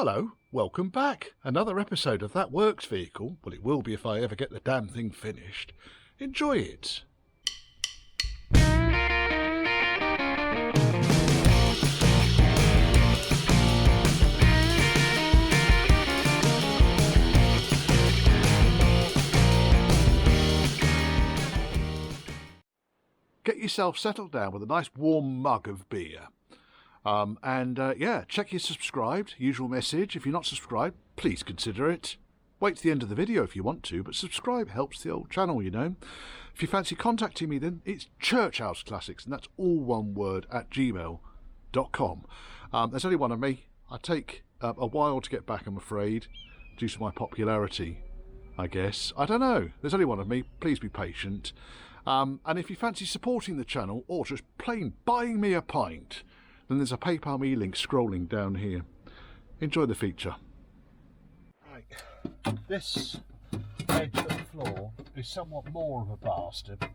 Hello, welcome back. Another episode of That Works vehicle. Well, it will be if I ever get the damn thing finished. Enjoy it. Get yourself settled down with a nice warm mug of beer. Yeah, check you're subscribed. Usual message. If you're not subscribed, please consider it. Wait to the end of the video if you want to, but subscribe helps the old channel, you know. If you fancy contacting me, then it's churchhouseclassics, and that's all one word, @gmail.com. There's only one of me. I take a while to get back, I'm afraid, due to my popularity, I guess. I don't know. There's only one of me. Please be patient. And if you fancy supporting the channel, or just plain buying me a pint, then there's a PayPal me link scrolling down here. Enjoy the feature. Right, this edge of the floor is somewhat more of a bastard,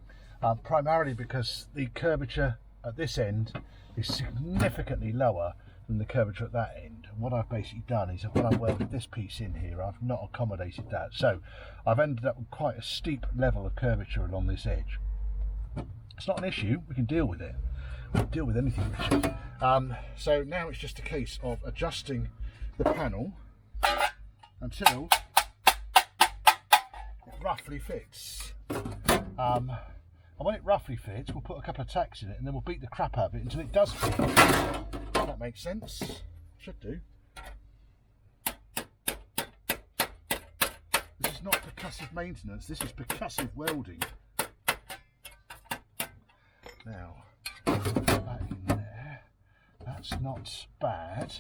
primarily because the curvature at this end is significantly lower than the curvature at that end. And what I've basically done is when I've welded this piece in here, I've not accommodated that. So I've ended up with quite a steep level of curvature along this edge. It's not an issue, we can deal with it. We can deal with anything, Richard. So now it's just a case of adjusting the panel until it roughly fits. And when it roughly fits, we'll put a couple of tacks in it and then we'll beat the crap out of it until it does fit. That makes sense. Should do. This is not percussive maintenance, this is percussive welding. Now, put that in there. That's not bad.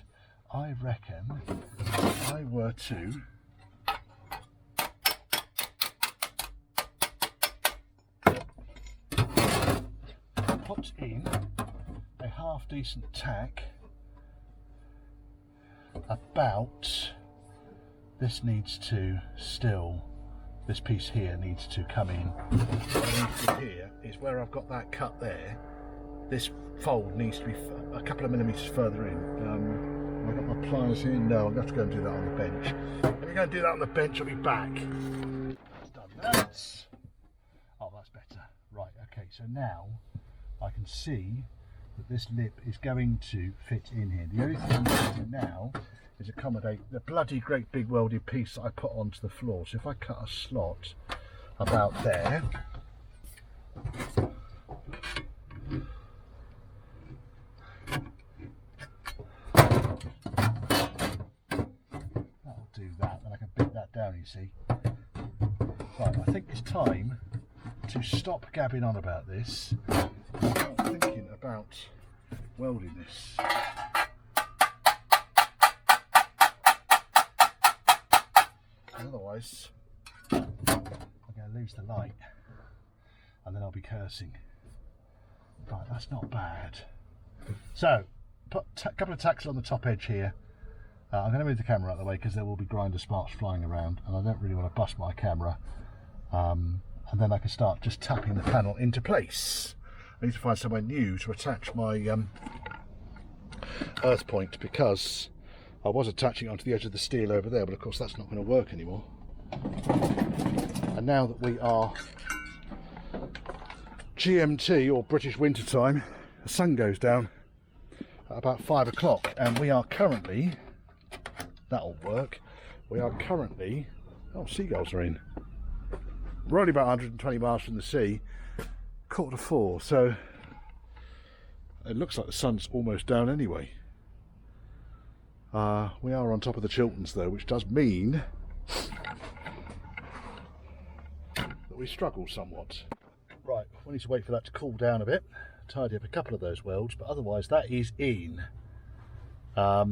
I reckon if I were to put in a half decent tack, about this needs to still, this piece here needs to come in. What I need to do here is where I've got that cut there, this fold needs to be a couple of millimetres further in. I've got my pliers here. No, I'm going to have to go and do that on the bench. Let me go and do that on the bench, I'll be back. That's done that. Oh, that's better. Right, okay, so now I can see that this lip is going to fit in here. The only thing I need to do now is accommodate the bloody great big welded piece that I put onto the floor. So if I cut a slot about there, that'll do that, then I can beat that down, you see. Right, I think it's time to stop gabbing on about this and start thinking about welding this. Otherwise, I'm going to lose the light and then I'll be cursing. Right, that's not bad. So, put a couple of tacks on the top edge here. I'm going to move the camera out of the way because there will be grinder sparks flying around and I don't really want to bust my camera. And then I can start just tapping the panel into place. I need to find somewhere new to attach my earth point, because I was attaching it onto the edge of the steel over there, but of course that's not going to work anymore. And now that we are GMT, or British winter time, the sun goes down at about 5 o'clock and we are currently, that'll work, we are currently, oh, seagulls are in. We're only about 120 miles from the sea, 3:45, so it looks like the sun's almost down anyway. We are on top of the Chilterns though, which does mean that we struggle somewhat. Right, we need to wait for that to cool down a bit, tidy up a couple of those welds, but otherwise that is in. A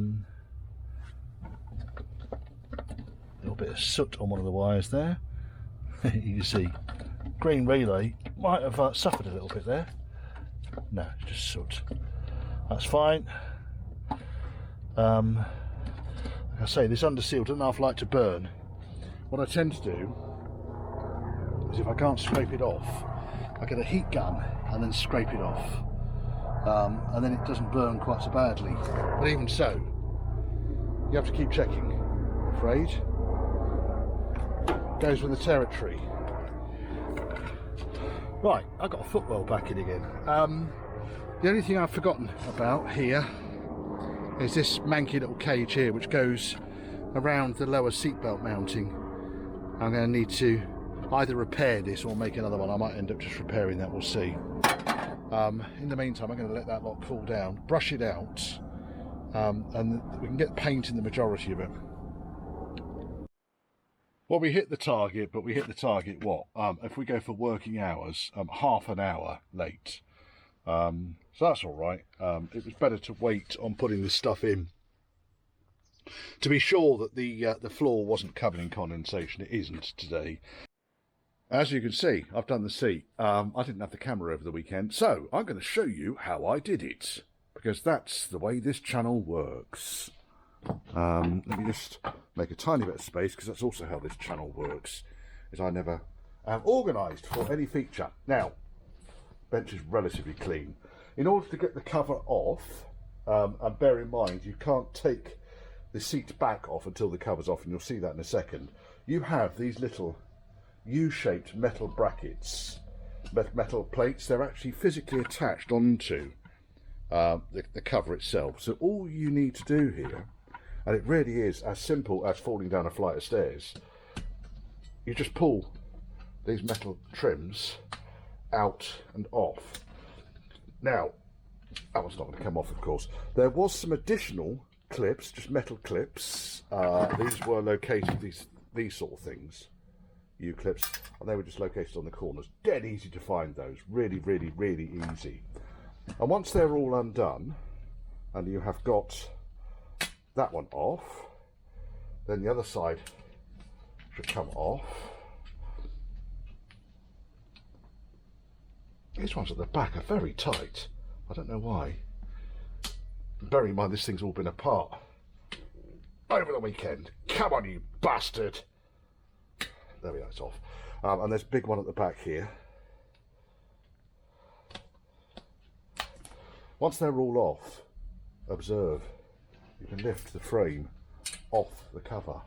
little bit of soot on one of the wires there. You can see green relay might have suffered a little bit there. No, it's just soot. That's fine. Like I say, this underseal doesn't half like to burn. What I tend to do is, if I can't scrape it off, I get a heat gun and then scrape it off, and then it doesn't burn quite so badly. But even so, you have to keep checking, I'm afraid. Goes with the territory. Right, I've got a footwell back in again. The only thing I've forgotten about here is this manky little cage here, which goes around the lower seatbelt mounting. I'm going to need to either repair this or make another one. I might end up just repairing that, we'll see. In the meantime, I'm going to let that lot cool down, brush it out, and we can get paint in the majority of it. Well, we hit the target, but we hit the target, what? If we go for working hours, half an hour late. So that's all right. It was better to wait on putting this stuff in to be sure that the floor wasn't covered in condensation. It isn't today. As you can see, I've done the seat. I didn't have the camera over the weekend, so I'm going to show you how I did it, because that's the way this channel works. Let me just make a tiny bit of space, because that's also how this channel works, is I never am organised for any feature. Now, bench is relatively clean. In order to get the cover off, and bear in mind you can't take the seat back off until the cover's off, and you'll see that in a second, you have these little U-shaped metal brackets, metal plates. They're actually physically attached onto the cover itself. So all you need to do here, and it really is as simple as falling down a flight of stairs, you just pull these metal trims out and off. Now, that one's not going to come off, of course. There was some additional clips, just metal clips. These were located, these sort of things, U-clips, and they were just located on the corners. Dead easy to find those, really, really, really easy. And once they're all undone, and you have got that one off, then the other side should come off. These ones at the back are very tight. I don't know why. Bear in mind, this thing's all been apart over the weekend. Come on, you bastard! There we go, it's off. And there's a big one at the back here. Once they're all off, observe, you can lift the frame off the cover.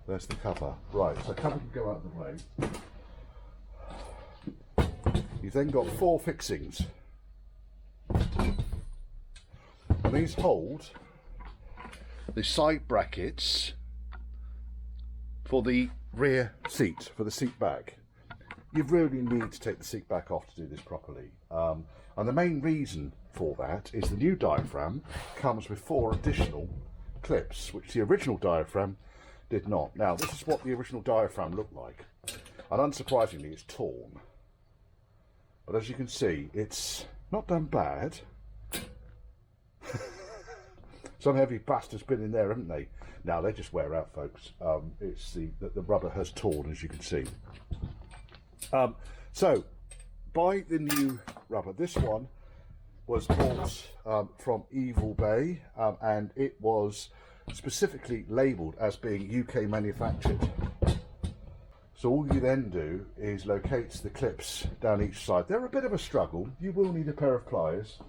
There's the cover. Right, so the cover can go out of the way. You've then got 4 fixings. And these hold the side brackets for the rear seat, for the seat back. You really need to take the seat back off to do this properly. And the main reason for that is the new diaphragm comes with 4 additional clips, which the original diaphragm did not. Now, this is what the original diaphragm looked like. And unsurprisingly, it's torn. But as you can see, it's not done bad. Some heavy bastards been in there, haven't they? Now, they just wear out, folks. It's the rubber has torn, as you can see. So, buy the new rubber. This one was bought from Evil Bay, and it was specifically labelled as being UK manufactured. So all you then do is locate the clips down each side. They're a bit of a struggle. You will need a pair of pliers,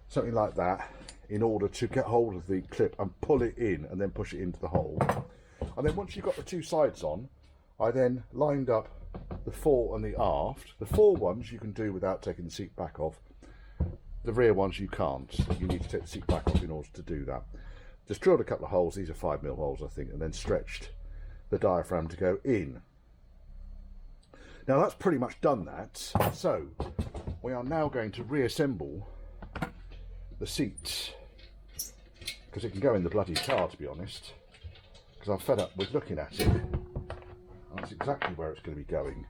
something like that, in order to get hold of the clip and pull it in and then push it into the hole. And then once you've got the 2 sides on, I then lined up the fore and the aft. The fore ones you can do without taking the seat back off. The rear ones you can't. You need to take the seat back off in order to do that. Just drilled a couple of holes. These are 5mm holes, I think, and then stretched the diaphragm to go in. Now that's pretty much done that. So we are now going to reassemble the seats, because it can go in the bloody car, to be honest, because I'm fed up with looking at it. That's exactly where it's going to be going.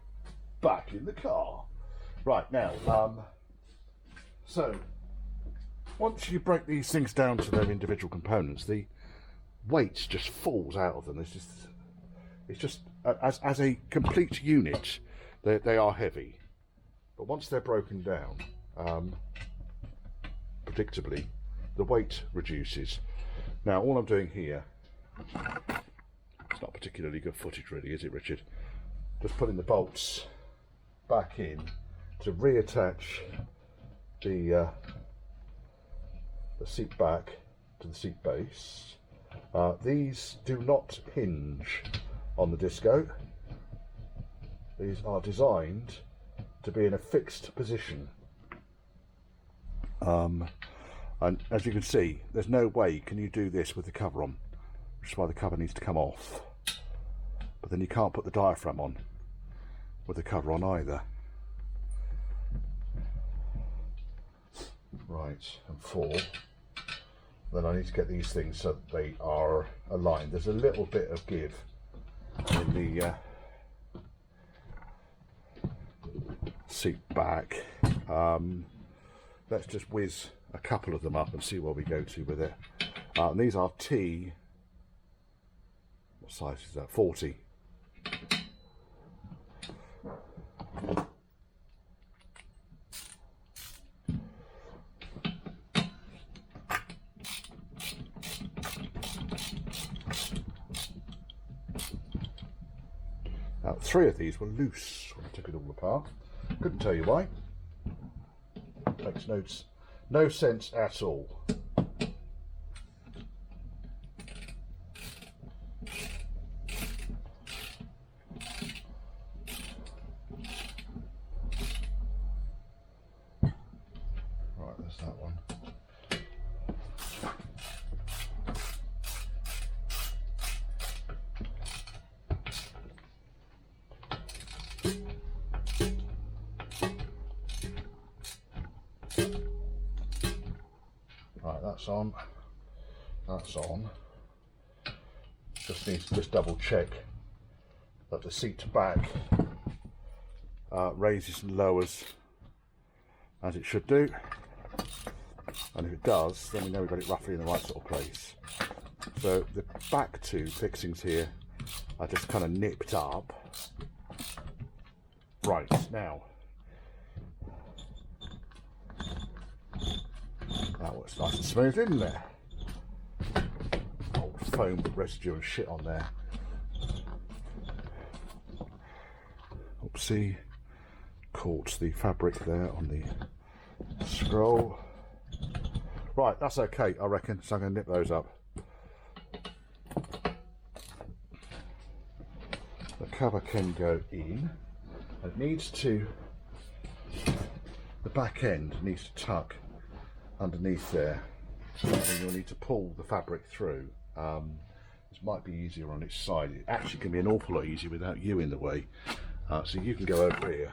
Back in the car. Right, now, so once you break these things down to their individual components, the weight just falls out of them. It's just as a complete unit, they are heavy. But once they're broken down, predictably, the weight reduces. Now, all I'm doing here, it's not particularly good footage really, is it, Richard? Just putting the bolts back in to reattach the seat back to the seat base. These do not hinge on the disco. These are designed to be in a fixed position. And as you can see, there's no way can you do this with the cover on, which is why the cover needs to come off. But then you can't put the diaphragm on with the cover on either. Right, and 4. Then I need to get these things so that they are aligned. There's a little bit of give in the seat back. Let's just whiz a couple of them up and see where we go to with it. And these are T, what size is that? 40. Now, 3 of these were loose when I took it all apart. Couldn't tell you why. Makes no sense at all. Right, there's that one. Right, that's on. That's on. Just need to double check that the seat back raises and lowers as it should do. And if it does, then we know we've got it roughly in the right sort of place. So the back 2 fixings here are just kind of nipped up. Right, now. That was nice and smooth, isn't there? Old foam residue and shit on there. Oopsie. Caught the fabric there on the scroll. Right, that's okay, I reckon. So I'm going to nip those up. The cover can go in. It needs to, the back end needs to tuck underneath there, so then you'll need to pull the fabric through. This might be easier on its side. It actually can be an awful lot easier without you in the way. So you can go over here.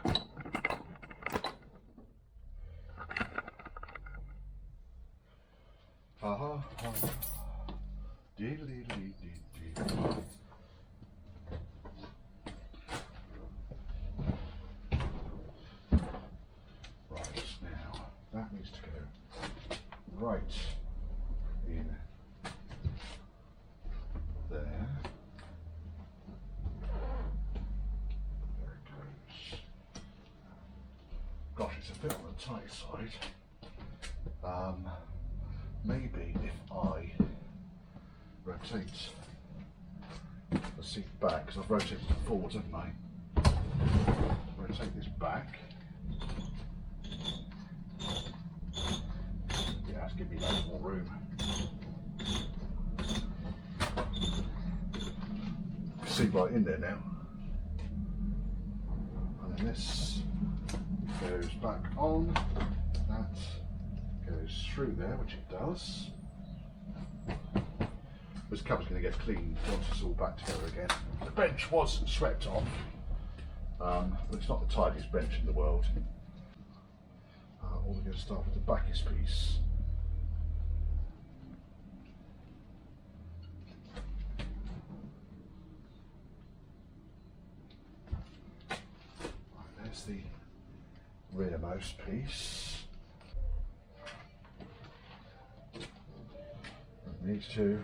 That needs to go right in there. There it goes. Gosh, it's a bit on the tight side. Maybe if I rotate the seat back, because I've rotated it forwards, haven't I? Rotate this back. Yeah, it's giving me loads more room. See right in there now. And then this goes back on. That goes through there, which it does. This cover's going to get cleaned once it's all back together again. The bench was swept off, but it's not the tidiest bench in the world. We're going to start with the backest piece. Right, there's the rearmost piece. It needs to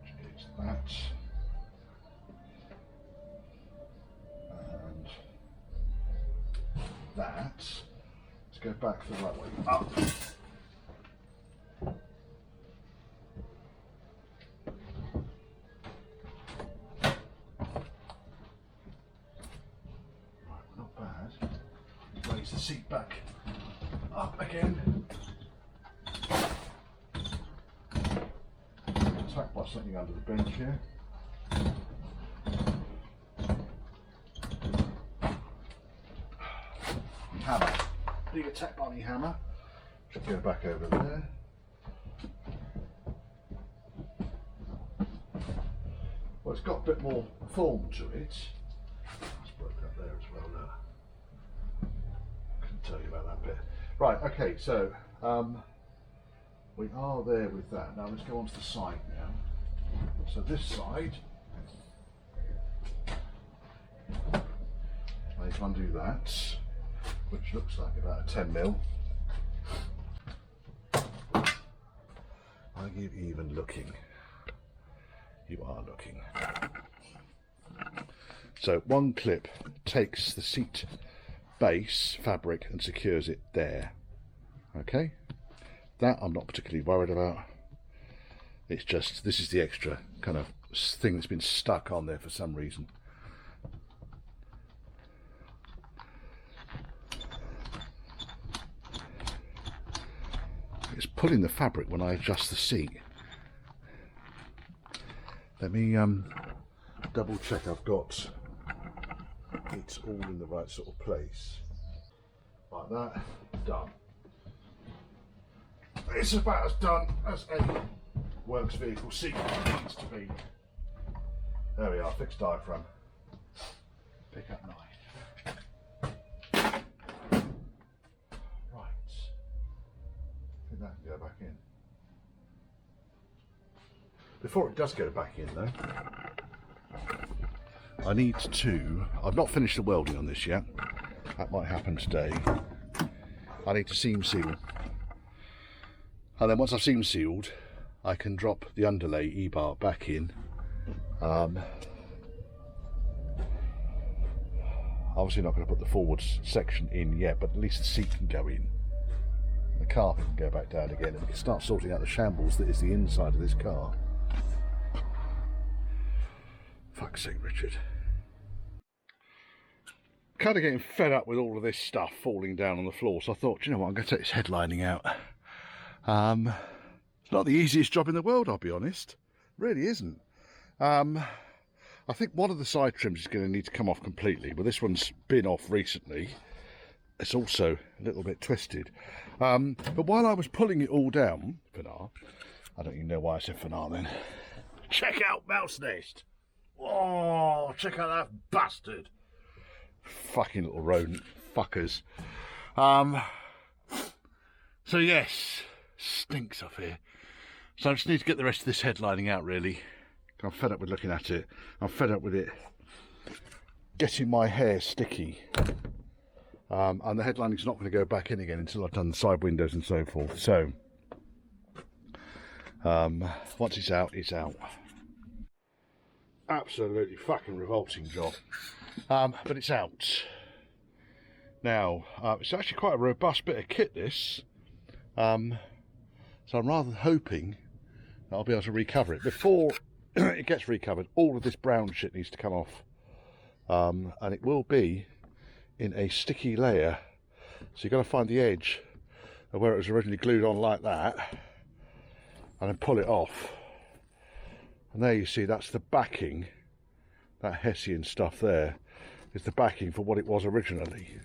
change that. That. Let's go back the right way up. Right, not bad. raise the seat back up again. Attacked by something under the bench here. Hammer. Big attack bunny hammer. Should go back over there. Well, it's got a bit more form to it. It's broken up there as well now. Couldn't tell you about that bit. Right, okay, so we are there with that. Now let's go on to the side now. So this side, I need to undo that, which looks like about a 10mm. Are you even looking? You are looking. So one clip takes the seat base fabric and secures it there. Okay, that I'm not particularly worried about. It's just, this is the extra kind of thing that's been stuck on there for some reason. It's pulling the fabric when I adjust the seat. Let me double check I've got it all in the right sort of place. Like that, done. It's about as done as a works vehicle seat needs to be. There we are, fixed diaphragm. Pick up knife. Right. I think that can go back in. Before it does go back in though, I need to, I've not finished the welding on this yet, that might happen today. I need to seam seal, and then once I've seam sealed I can drop the underlay E-bar back in. Obviously not going to put the forwards section in yet, but at least the seat can go in, the carpet can go back down again, and we can start sorting out the shambles that is the inside of this car. Fuck's sake, Richard. Kind of getting fed up with all of this stuff falling down on the floor, so I thought, you know what, I'm going to take this headlining out. It's not the easiest job in the world, I'll be honest. It really isn't. I think one of the side trims is going to need to come off completely, but this one's been off recently. It's also a little bit twisted. But while I was pulling it all down, Fanar, I don't even know why I said Fanar then. Check out Mouse Nest! Oh, check out that bastard! Fucking little rodent fuckers. So yes, stinks up here. So I just need to get the rest of this headlining out really. I'm fed up with looking at it. I'm fed up with it getting my hair sticky. And the headlining's not going to go back in again until I've done the side windows and so forth. So once it's out, it's out. Absolutely fucking revolting job. But it's out. Now, it's actually quite a robust bit of kit, this. So I'm rather hoping that I'll be able to recover it. Before it gets recovered, all of this brown shit needs to come off. And it will be in a sticky layer. So you've got to find the edge of where it was originally glued on like that. And then pull it off. And there you see, that's the backing. That Hessian stuff there is the backing for what it was originally.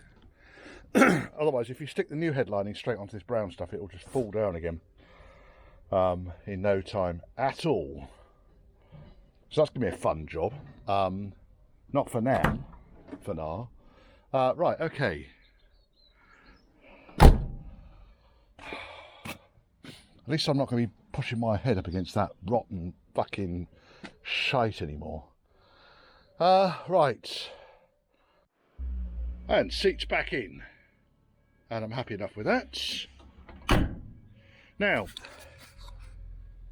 Otherwise, if you stick the new headlining straight onto this brown stuff, it will just fall down again in no time at all. So that's going to be a fun job. Not for now, for now. Right, okay. At least I'm not going to be pushing my head up against that rotten fucking shite anymore. Right. And seats back in. And I'm happy enough with that. Now,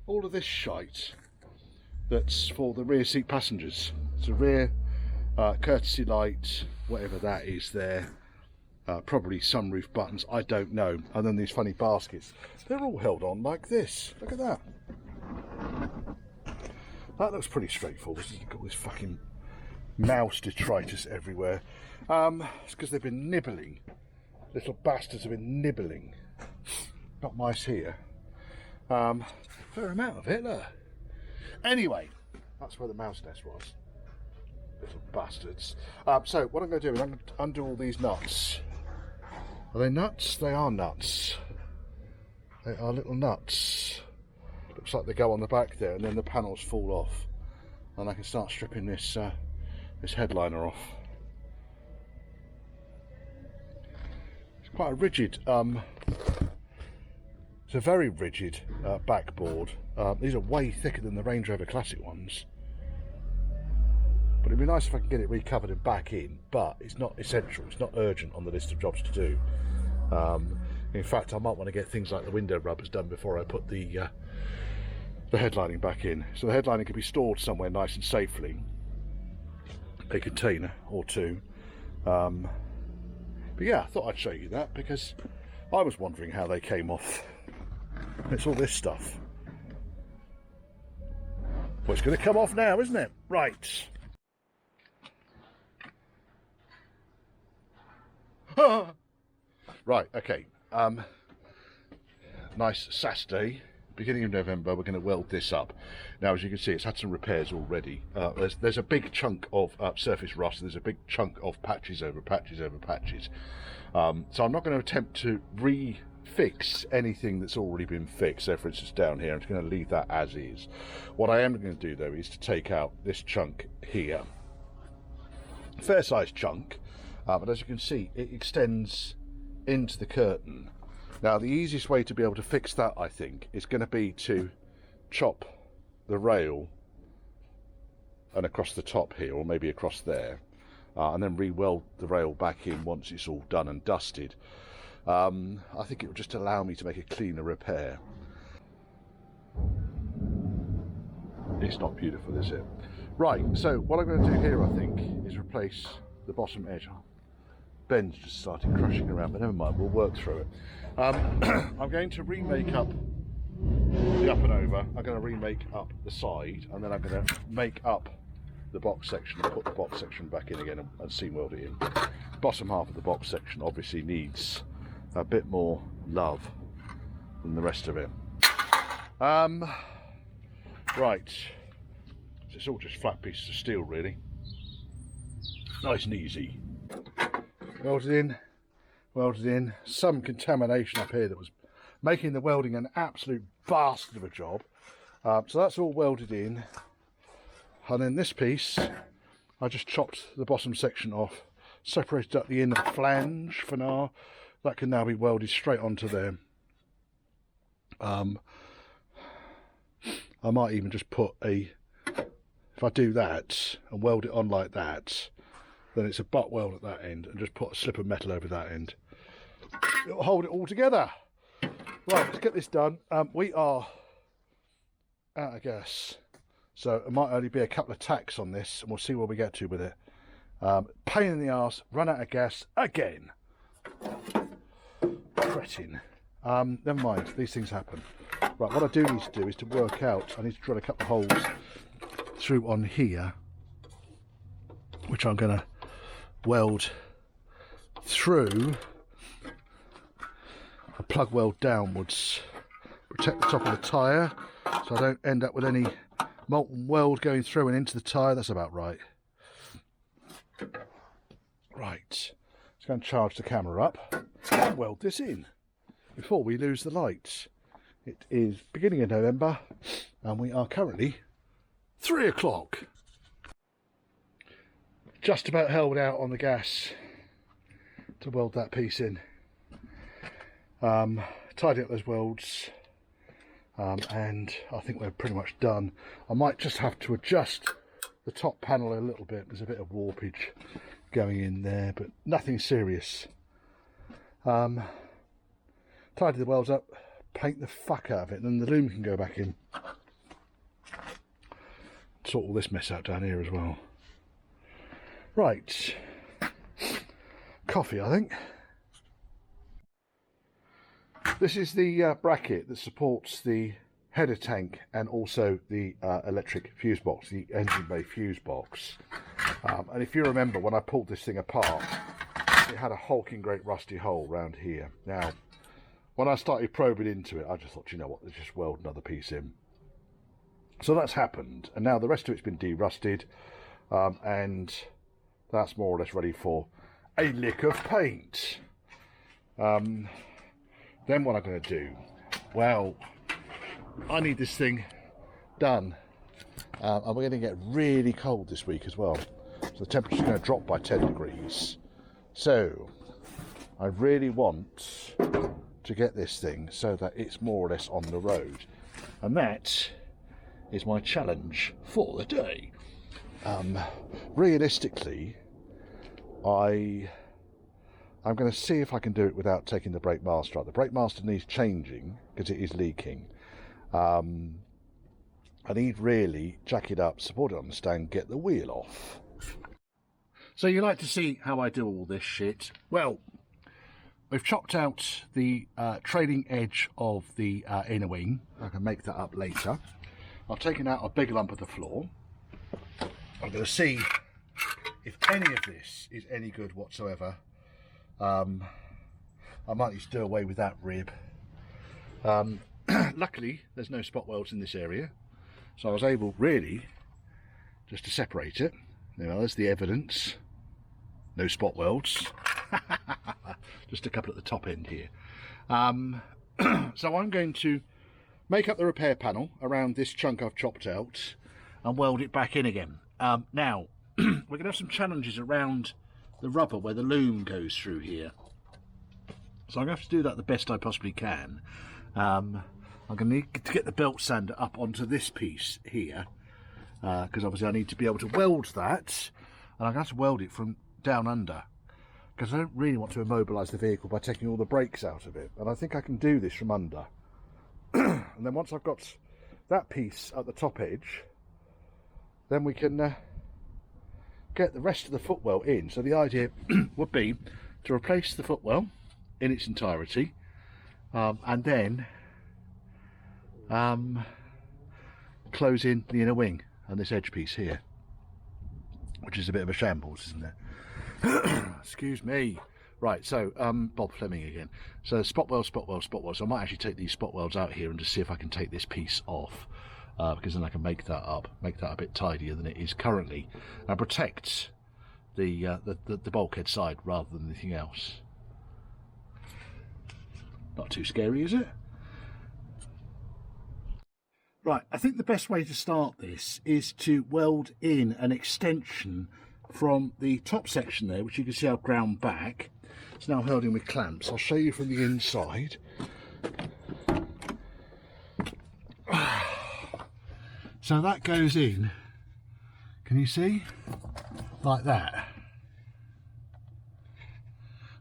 all of this shite that's for the rear seat passengers. So rear courtesy light, whatever that is there. Probably sunroof buttons, I don't know. And then these funny baskets. They're all held on like this. Look at that. That looks pretty straightforward. You've got this fucking mouse detritus everywhere. It's because they've been nibbling little bastards have been nibbling. Not mice here. Fair amount of it, look. Anyway, that's where the mouse nest was. Little bastards. So what I'm going to do is I'm going to undo all these nuts. Are they nuts? They are nuts. They are little nuts. Looks like they go on the back there, and then the panels fall off, and I can start stripping this this headliner off. It's quite a rigid. It's a very rigid backboard. These are way thicker than the Range Rover Classic ones. But it'd be nice if I could get it recovered and back in, but it's not essential, it's not urgent on the list of jobs to do. In fact, I might want to get things like the window rubbers done before I put the headlining back in. So the headlining can be stored somewhere nice and safely, a container or two. But yeah, I thought I'd show you that because I was wondering how they came off. It's all this stuff. Well, it's going to come off now, isn't it? Right. Right, okay. Nice Saturday, beginning of November, we're going to weld this up. Now, as you can see, it's had some repairs already. There's a big chunk of surface rust, there's a big chunk of patches over patches over patches. So I'm not going to attempt to refix anything that's already been fixed. So for instance down here, I'm just going to leave that as is. What I am going to do though is to take out this chunk here. Fair sized chunk, but as you can see it extends into the curtain. Now the easiest way to be able to fix that, I think, is going to be to chop the rail and across the top here, or maybe across there, and then re-weld the rail back in once it's all done and dusted. I think it will just allow me to make a cleaner repair. It's not beautiful, is it? Right, so what I'm going to do here, I think, is replace the bottom edge. Ben's just started crushing around, but never mind, we'll work through it. I'm going to remake up the up and over. I'm going to remake up the side, and then I'm going to make up the box section and put the box section back in again and seam weld it in. The bottom half of the box section obviously needs a bit more love than the rest of it. Right, so it's all just flat pieces of steel really. Nice and easy. Welded in, some contamination up here that was making the welding an absolute bastard of a job. So that's all welded in, and then this piece I just chopped the bottom section off, separated up the inner flange for now. That can now be welded straight onto there. I might even just put if I do that and weld it on like that, then it's a butt weld at that end, and just put a slip of metal over that end. It'll hold it all together. Right, let's get this done. We are out of gas, so it might only be a couple of tacks on this, and we'll see where we get to with it. Pain in the arse, run out of gas again. Cretin. Never mind, these things happen. Right, what I do need to do is to work out, I need to drill a couple of holes through on here, which I'm going to weld through, a plug weld downwards, protect the top of the tyre so I don't end up with any molten weld going through and into the tyre. That's about right. Right, just going to charge the camera up and weld this in before we lose the lights. It is beginning of November and we are currently 3 o'clock. Just about held out on the gas to weld that piece in. Tidy up those welds, and I think we're pretty much done. I might just have to adjust the top panel a little bit. There's a bit of warpage going in there, but nothing serious. Tidy the welds up, paint the fuck out of it, and then the loom can go back in. Sort all this mess out down here as well. Right, coffee I think. This is the bracket that supports the header tank and also the electric fuse box, the engine bay fuse box. And if you remember when I pulled this thing apart, it had a hulking great rusty hole round here. Now, when I started probing into it, I just thought, you know what, let's just weld another piece in. So that's happened, and now the rest of it's been de-rusted, and that's more or less ready for a lick of paint. Then what I'm going to do, well, I need this thing done, and we're going to get really cold this week as well, so the temperature's going to drop by 10 degrees. So I really want to get this thing so that it's more or less on the road, and that is my challenge for the day. Realistically, I'm going to see if I can do it without taking the brake master out. The brake master needs changing because it is leaking. I need really jack it up, support it on the stand, get the wheel off. So you like to see how I do all this shit? Well, we've chopped out the trailing edge of the inner wing. I can make that up later. I've taken out a big lump of the floor. I'm going to see if any of this is any good whatsoever. I might need to do away with that rib. Luckily, there's no spot welds in this area, so I was able really just to separate it. There's the evidence. No spot welds. Just a couple at the top end here. So I'm going to make up the repair panel around this chunk I've chopped out and weld it back in again. Now, we're going to have some challenges around the rubber where the loom goes through here. So I'm going to have to do that the best I possibly can. I'm going to need to get the belt sander up onto this piece here, because obviously I need to be able to weld that, and I'm going to have to weld it from down under, because I don't really want to immobilise the vehicle by taking all the brakes out of it, and I think I can do this from under. And then once I've got that piece at the top edge, then we can get the rest of the footwell in. So the idea would be to replace the footwell in its entirety, and then close in the inner wing and this edge piece here, which is a bit of a shambles, isn't it? Excuse me. Right, so Bob Fleming again. So spot weld, spot weld, spot weld. So I might actually take these spot welds out here and just see if I can take this piece off, because then I can make that up, make that a bit tidier than it is currently, and protect the bulkhead side rather than anything else. Not too scary, is it? Right, I think the best way to start this is to weld in an extension from the top section there, which you can see I've ground back. It's now held in with clamps. I'll show you from the inside. So that goes in, can you see? Like that.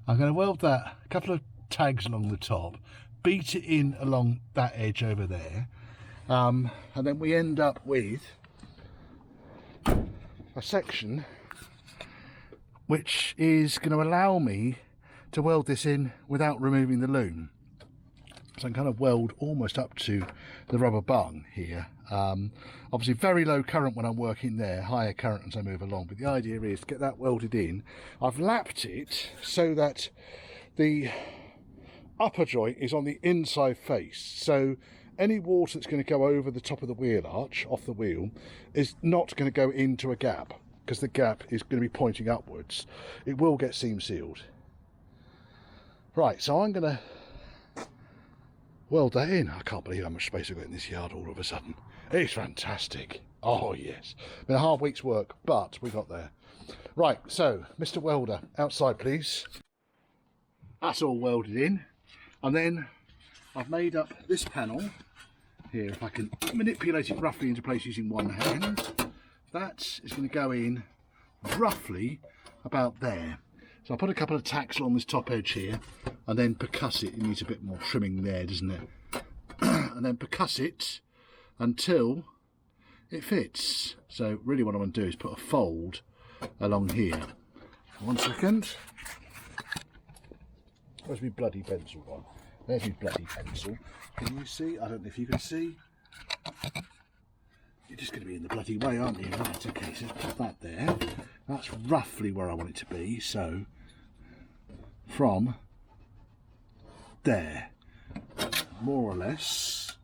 I'm going to weld that, a couple of tags along the top, beat it in along that edge over there, and then we end up with a section which is going to allow me to weld this in without removing the loom. So I can kind of weld almost up to the rubber bung here. Obviously very low current when I'm working there, higher current as I move along, but the idea is to get that welded in. I've lapped it so that the upper joint is on the inside face, so any water that's going to go over the top of the wheel arch, off the wheel, is not going to go into a gap, because the gap is going to be pointing upwards. It will get seam sealed. Right, so I'm going to weld that in. I can't believe how much space I've got in this yard all of a sudden. It's fantastic. Oh yes. Been a hard week's work, but we got there. Right, so Mr. Welder, outside please. That's all welded in. And then I've made up this panel here. If I can manipulate it roughly into place using one hand, that is going to go in roughly about there. So I'll put a couple of tacks along this top edge here and then percuss it. It needs a bit more trimming there, doesn't it? And then percuss it until it fits. So really what I want to do is put a fold along here. 1 second. Where's my bloody pencil gone? There's my bloody pencil. Can you see? I don't know if you can see. You're just going to be in the bloody way, aren't you? Right, okay, so let's put that there. That's roughly where I want it to be, so from there, more or less.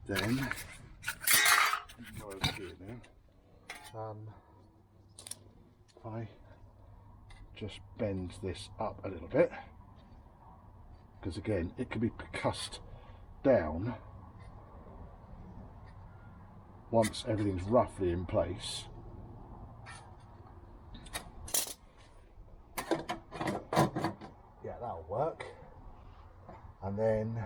Then go over here now. If I just bend this up a little bit, because again it can be percussed down once everything's roughly in place. Yeah, that'll work. And then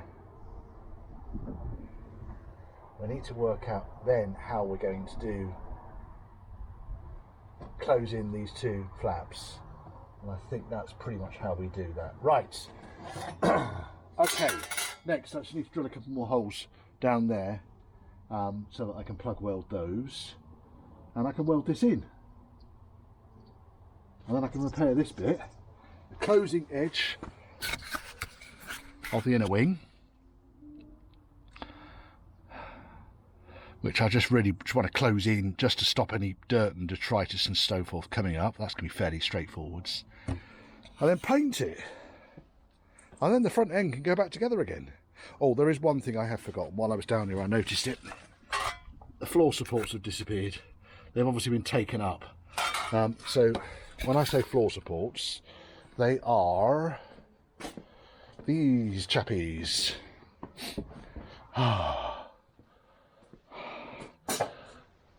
we need to work out then how we're going to close in these two flaps, and I think that's pretty much how we do that. Right. Okay, next I just need to drill a couple more holes down there so that I can plug weld those, and I can weld this in, and then I can repair this bit, the closing edge of the inner wing, which I just really want to close in just to stop any dirt and detritus and so forth coming up. That's going to be fairly straightforward. And then paint it. And then the front end can go back together again. Oh, there is one thing I have forgotten. While I was down here, I noticed it. The floor supports have disappeared. They've obviously been taken up. So when I say floor supports, they are these chappies.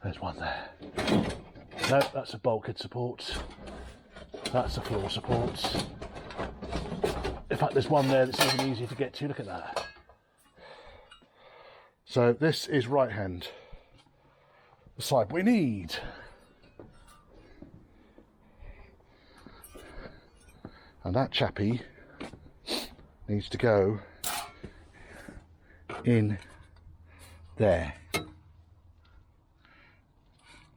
There's one there. No, that's a bulkhead support. That's a floor support. In fact, there's one there that's even easier to get to. Look at that. So this is right hand. The side we need. And that chappie needs to go in there.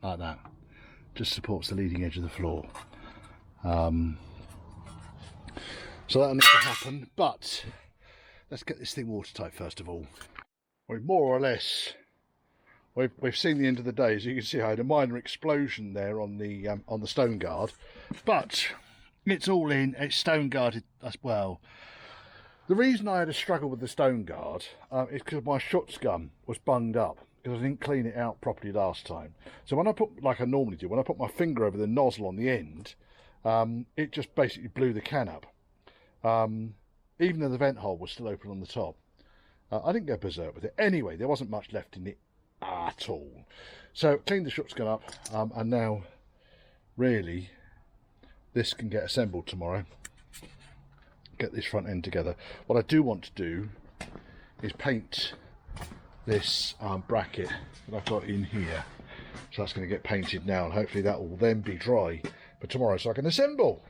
Like that. Just supports the leading edge of the floor. So that'll need to happen, but let's get this thing watertight first of all. We've more or less, we've seen the end of the day. As you can see, I had a minor explosion there on the stone guard, but it's all in. It's stone guarded as well. The reason I had a struggle with the stone guard is because my Schutz gun was bunged up, because I didn't clean it out properly last time. So when I put, like I normally do, when I put my finger over the nozzle on the end, it just basically blew the can up. Even though the vent hole was still open on the top. I didn't go berserk with it. Anyway, there wasn't much left in it at all. So cleaned the Schutz gun up, and now really this can get assembled tomorrow. Get this front end together. What I do want to do is paint this bracket that I've got in here. So that's going to get painted now, and hopefully that will then be dry for tomorrow so I can assemble.